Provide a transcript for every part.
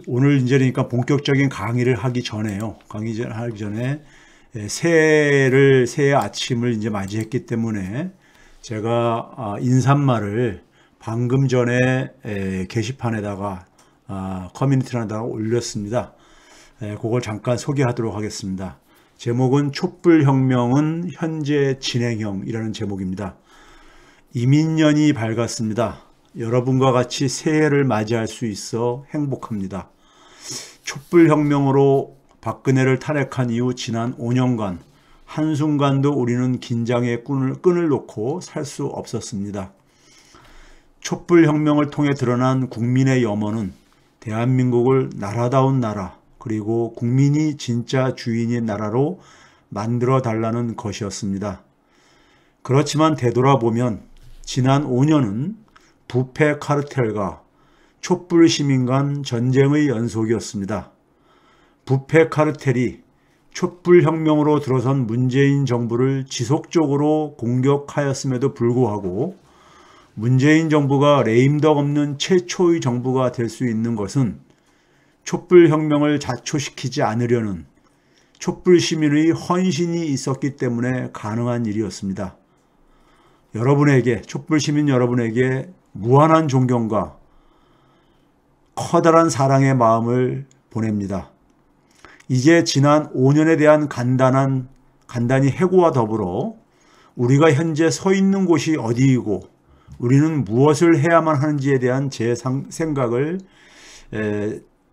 오늘 이제니까 본격적인 강의를 하기 전에요. 강의를 하기 전에 새해 아침을 이제 맞이했기 때문에 제가 인사말을 방금 전에 게시판에다가 커뮤니티에다가 올렸습니다. 그걸 잠깐 소개하도록 하겠습니다. 제목은 촛불혁명은 현재 진행형이라는 제목입니다. 이민년이 밝았습니다. 여러분과 같이 새해를 맞이할 수 있어 행복합니다. 촛불혁명으로 박근혜를 탄핵한 이후 지난 5년간 한순간도 우리는 긴장의 끈을 놓고 살 수 없었습니다. 촛불혁명을 통해 드러난 국민의 염원은 대한민국을 나라다운 나라, 그리고 국민이 진짜 주인인 나라로 만들어 달라는 것이었습니다. 그렇지만 되돌아보면 지난 5년은 부패 카르텔과 촛불 시민 간 전쟁의 연속이었습니다. 부패 카르텔이 촛불혁명으로 들어선 문재인 정부를 지속적으로 공격하였음에도 불구하고 문재인 정부가 레임덕 없는 최초의 정부가 될 수 있는 것은 촛불혁명을 자초시키지 않으려는 촛불 시민의 헌신이 있었기 때문에 가능한 일이었습니다. 여러분에게, 촛불 시민 여러분에게 무한한 존경과 커다란 사랑의 마음을 보냅니다. 이제 지난 5년에 대한 간단히 해고와 더불어 우리가 현재 서 있는 곳이 어디이고 우리는 무엇을 해야만 하는지에 대한 제 생각을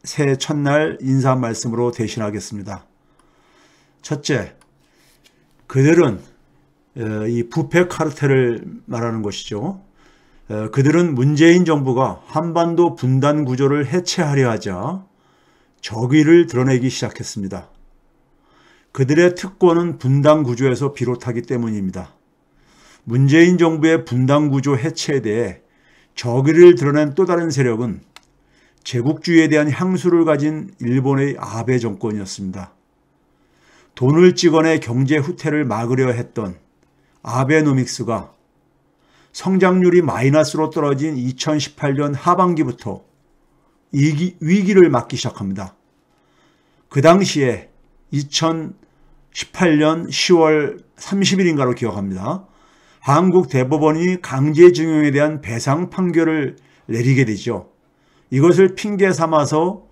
새해 첫날 인사 말씀으로 대신하겠습니다. 첫째, 그들은 이 부패 카르텔을 말하는 것이죠. 그들은 문재인 정부가 한반도 분단 구조를 해체하려 하자 적의를 드러내기 시작했습니다. 그들의 특권은 분단 구조에서 비롯하기 때문입니다. 문재인 정부의 분단 구조 해체에 대해 적의를 드러낸 또 다른 세력은 제국주의에 대한 향수를 가진 일본의 아베 정권이었습니다. 돈을 찍어내 경제 후퇴를 막으려 했던 아베노믹스가 성장률이 마이너스로 떨어진 2018년 하반기부터 위기를 맞기 시작합니다. 그 당시에 2018년 10월 30일인가로 기억합니다. 한국 대법원이 강제징용에 대한 배상 판결을 내리게 되죠. 이것을 핑계 삼아서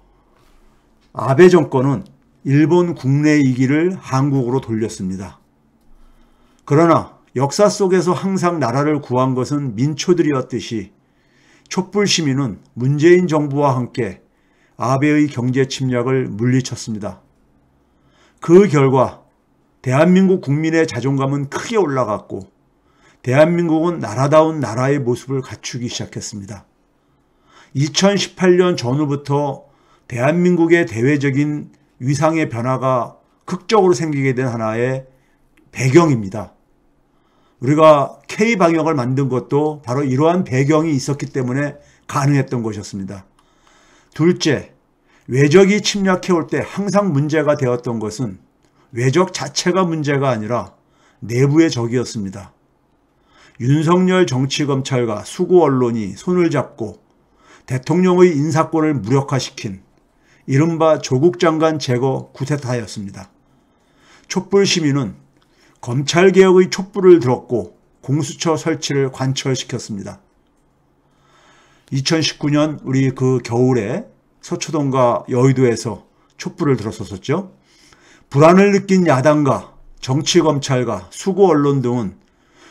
아베 정권은 일본 국내 이기를 한국으로 돌렸습니다. 그러나 역사 속에서 항상 나라를 구한 것은 민초들이었듯이 촛불 시민은 문재인 정부와 함께 아베의 경제 침략을 물리쳤습니다. 그 결과 대한민국 국민의 자존감은 크게 올라갔고 대한민국은 나라다운 나라의 모습을 갖추기 시작했습니다. 2018년 전후부터 대한민국의 대외적인 위상의 변화가 극적으로 생기게 된 하나의 배경입니다. 우리가 K방역을 만든 것도 바로 이러한 배경이 있었기 때문에 가능했던 것이었습니다. 둘째, 외적이 침략해올 때 항상 문제가 되었던 것은 외적 자체가 문제가 아니라 내부의 적이었습니다. 윤석열 정치검찰과 수구 언론이 손을 잡고 대통령의 인사권을 무력화시킨 이른바 조국 장관 제거 쿠데타였습니다. 촛불 시민은 검찰개혁의 촛불을 들었고 공수처 설치를 관철시켰습니다. 2019년 우리 그 겨울에 서초동과 여의도에서 촛불을 들었었죠. 불안을 느낀 야당과 정치검찰과 수구 언론 등은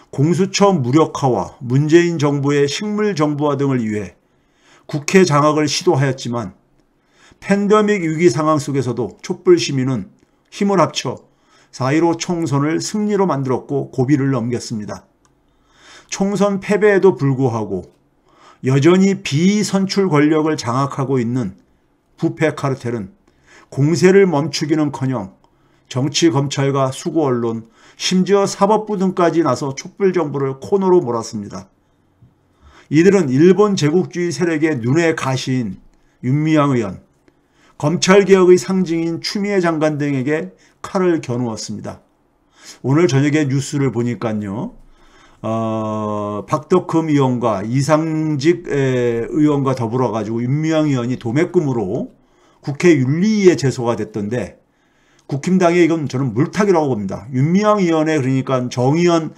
공수처 무력화와 문재인 정부의 식물정부화 등을 위해 국회 장악을 시도하였지만 팬데믹 위기 상황 속에서도 촛불 시민은 힘을 합쳐 4.15 총선을 승리로 만들었고 고비를 넘겼습니다. 총선 패배에도 불구하고 여전히 비선출 권력을 장악하고 있는 부패 카르텔은 공세를 멈추기는커녕 정치, 검찰과 수구 언론, 심지어 사법부 등까지 나서 촛불 정부를 코너로 몰았습니다. 이들은 일본 제국주의 세력의 눈의 가시인 윤미향 의원, 검찰개혁의 상징인 추미애 장관 등에게 칼을 겨누었습니다. 오늘 저녁에 뉴스를 보니까요. 박덕흠 의원과 이상직 의원과 더불어 가지고 윤미향 의원이 도매금으로 국회 윤리위에 제소가 됐던데, 국힘당의 이건 저는 물타기라고 봅니다. 윤미향 의원의 그러니까 정의원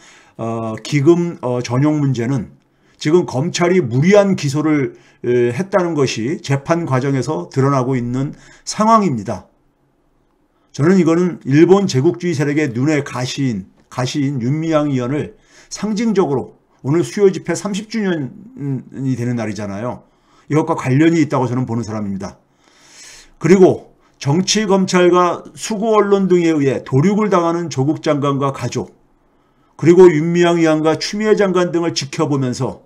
기금 전용 문제는 지금 검찰이 무리한 기소를 했다는 것이 재판 과정에서 드러나고 있는 상황입니다. 저는 이거는 일본 제국주의 세력의 눈의 가시인 윤미향 의원을 상징적으로, 오늘 수요 집회 30주년이 되는 날이잖아요. 이것과 관련이 있다고 저는 보는 사람입니다. 그리고 정치, 검찰과 수구 언론 등에 의해 도륙을 당하는 조국 장관과 가족, 그리고 윤미향 의원과 추미애 장관 등을 지켜보면서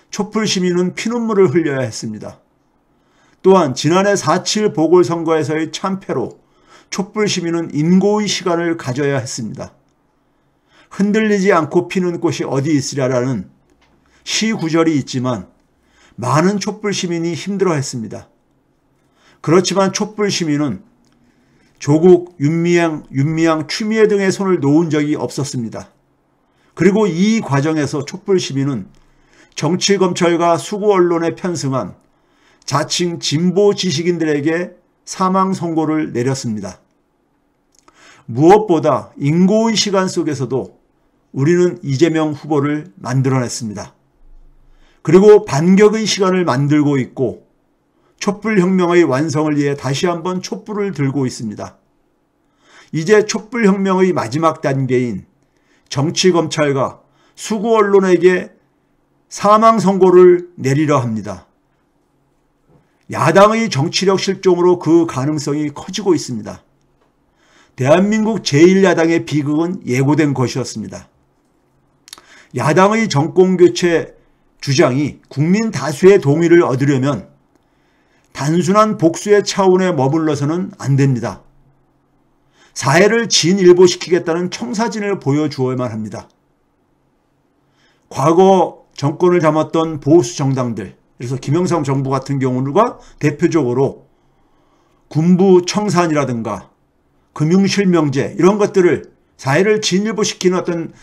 촛불 시민은 피눈물을 흘려야 했습니다. 또한 지난해 4.7 보궐선거에서의 참패로 촛불 시민은 인고의 시간을 가져야 했습니다. 흔들리지 않고 피는 꽃이 어디 있으랴라는 시 구절이 있지만 많은 촛불 시민이 힘들어했습니다. 그렇지만 촛불 시민은 조국, 윤미향, 추미애 등의 손을 놓은 적이 없었습니다. 그리고 이 과정에서 촛불 시민은 정치, 검찰과 수구 언론에 편승한 자칭 진보 지식인들에게 사망 선고를 내렸습니다. 무엇보다 인고의 시간 속에서도 우리는 이재명 후보를 만들어냈습니다. 그리고 반격의 시간을 만들고 있고 촛불혁명의 완성을 위해 다시 한번 촛불을 들고 있습니다. 이제 촛불혁명의 마지막 단계인 정치, 검찰과 수구 언론에게 사망 선고를 내리려 합니다. 야당의 정치력 실종으로 그 가능성이 커지고 있습니다. 대한민국 제1야당의 비극은 예고된 것이었습니다. 야당의 정권교체 주장이 국민 다수의 동의를 얻으려면 단순한 복수의 차원에 머물러서는 안 됩니다. 사회를 진일보시키겠다는 청사진을 보여주어야만 합니다. 과거 정권을 담았던 보수 정당들, 그래서 김영삼 정부 같은 경우가 대표적으로 군부 청산이라든가 금융실명제 이런 것들을 사회를 진일보시키는 어떤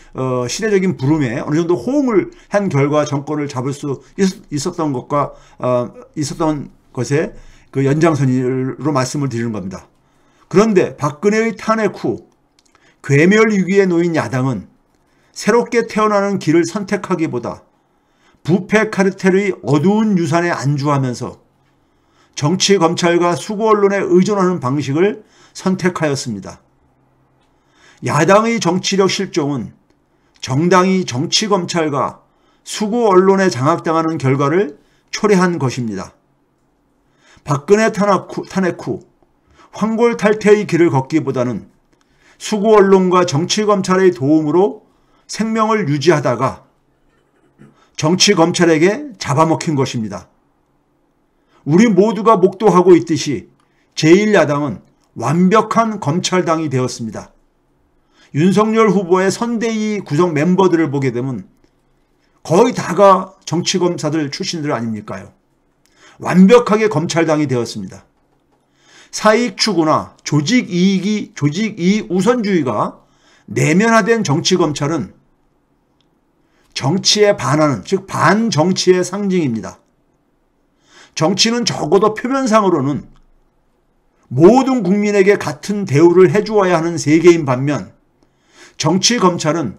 시대적인 부름에 어느 정도 호응을 한 결과 정권을 잡을 수 있었던 것과 있었던 것의 그 연장선으로 말씀을 드리는 겁니다. 그런데 박근혜의 탄핵 후 괴멸 위기에 놓인 야당은 새롭게 태어나는 길을 선택하기보다 부패 카르텔의 어두운 유산에 안주하면서 정치, 검찰과 수구 언론에 의존하는 방식을 선택하였습니다. 야당의 정치력 실종은 정당이 정치, 검찰과 수구 언론에 장악당하는 결과를 초래한 것입니다. 박근혜 탄핵 후 황골탈퇴의 길을 걷기보다는 수구 언론과 정치, 검찰의 도움으로 생명을 유지하다가 정치, 검찰에게 잡아먹힌 것입니다. 우리 모두가 목도하고 있듯이 제1야당은 완벽한 검찰당이 되었습니다. 윤석열 후보의 선대위 구성 멤버들을 보게 되면 거의 다가 정치검사들 출신들 아닙니까요? 완벽하게 검찰당이 되었습니다. 사익 추구나 조직이익 우선주의가 내면화된 정치검찰은 정치에 반하는, 즉 반정치의 상징입니다. 정치는 적어도 표면상으로는 모든 국민에게 같은 대우를 해주어야 하는 세계인 반면 정치, 검찰은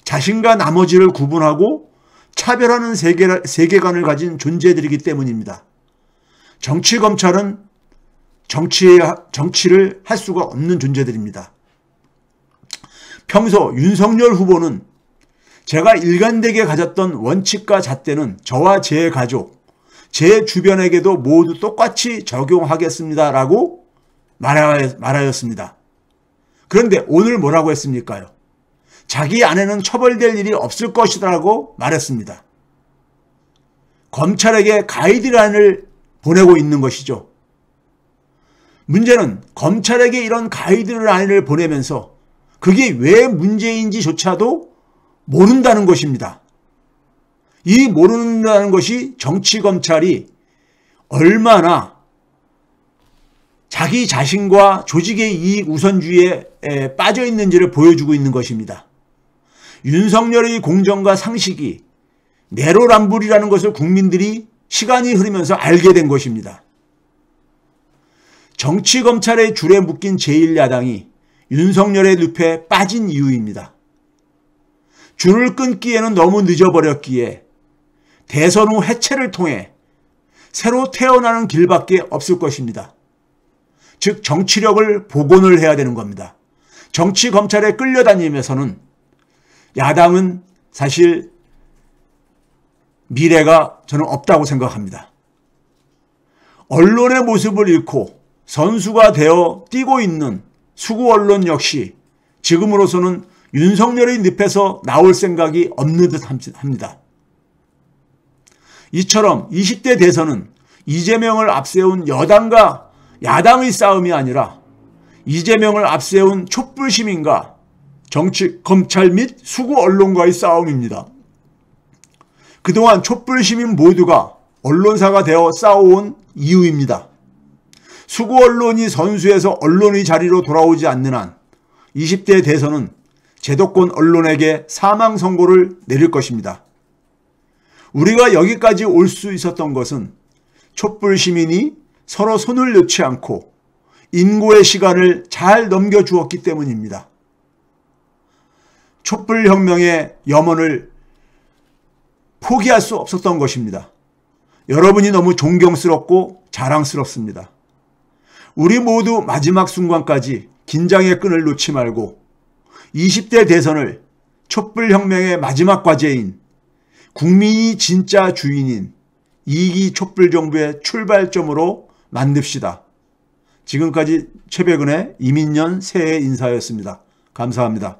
자신과 나머지를 구분하고 차별하는 세계관을 가진 존재들이기 때문입니다. 정치, 검찰은 정치를 할 수가 없는 존재들입니다. 평소 윤석열 후보는 제가 일관되게 가졌던 원칙과 잣대는 저와 제 가족, 제 주변에게도 모두 똑같이 적용하겠습니다라고 말하였습니다. 그런데 오늘 뭐라고 했습니까요? 자기 아내는 처벌될 일이 없을 것이라고 말했습니다. 검찰에게 가이드라인을 보내고 있는 것이죠. 문제는 검찰에게 이런 가이드라인을 보내면서 그게 왜 문제인지조차도 모른다는 것입니다. 이 모른다는 것이 정치, 검찰이 얼마나 자기 자신과 조직의 이익 우선주의에 빠져 있는지를 보여주고 있는 것입니다. 윤석열의 공정과 상식이 내로남불이라는 것을 국민들이 시간이 흐르면서 알게 된 것입니다. 정치 검찰의 줄에 묶인 제1야당이 윤석열의 늪에 빠진 이유입니다. 줄을 끊기에는 너무 늦어버렸기에 대선 후 해체를 통해 새로 태어나는 길밖에 없을 것입니다. 즉 정치력을 복원을 해야 되는 겁니다. 정치 검찰에 끌려다니면서는 야당은 사실 미래가 저는 없다고 생각합니다. 언론의 모습을 잃고 선수가 되어 뛰고 있는 수구 언론 역시 지금으로서는 윤석열의 늪에서 나올 생각이 없는 듯 합니다. 이처럼 20대 대선은 이재명을 앞세운 여당과 야당의 싸움이 아니라 이재명을 앞세운 촛불 시민과 정치, 검찰 및 수구 언론과의 싸움입니다. 그동안 촛불 시민 모두가 언론사가 되어 싸워온 이유입니다. 수구 언론이 선수해서 언론의 자리로 돌아오지 않는 한 20대 대선은 제도권 언론에게 사망 선고를 내릴 것입니다. 우리가 여기까지 올 수 있었던 것은 촛불 시민이 서로 손을 놓지 않고 인고의 시간을 잘 넘겨주었기 때문입니다. 촛불혁명의 염원을 포기할 수 없었던 것입니다. 여러분이 너무 존경스럽고 자랑스럽습니다. 우리 모두 마지막 순간까지 긴장의 끈을 놓지 말고 20대 대선을 촛불혁명의 마지막 과제인 국민이 진짜 주인인 2기 촛불정부의 출발점으로 만듭시다. 지금까지 최백은의 이민년 새해 인사였습니다. 감사합니다.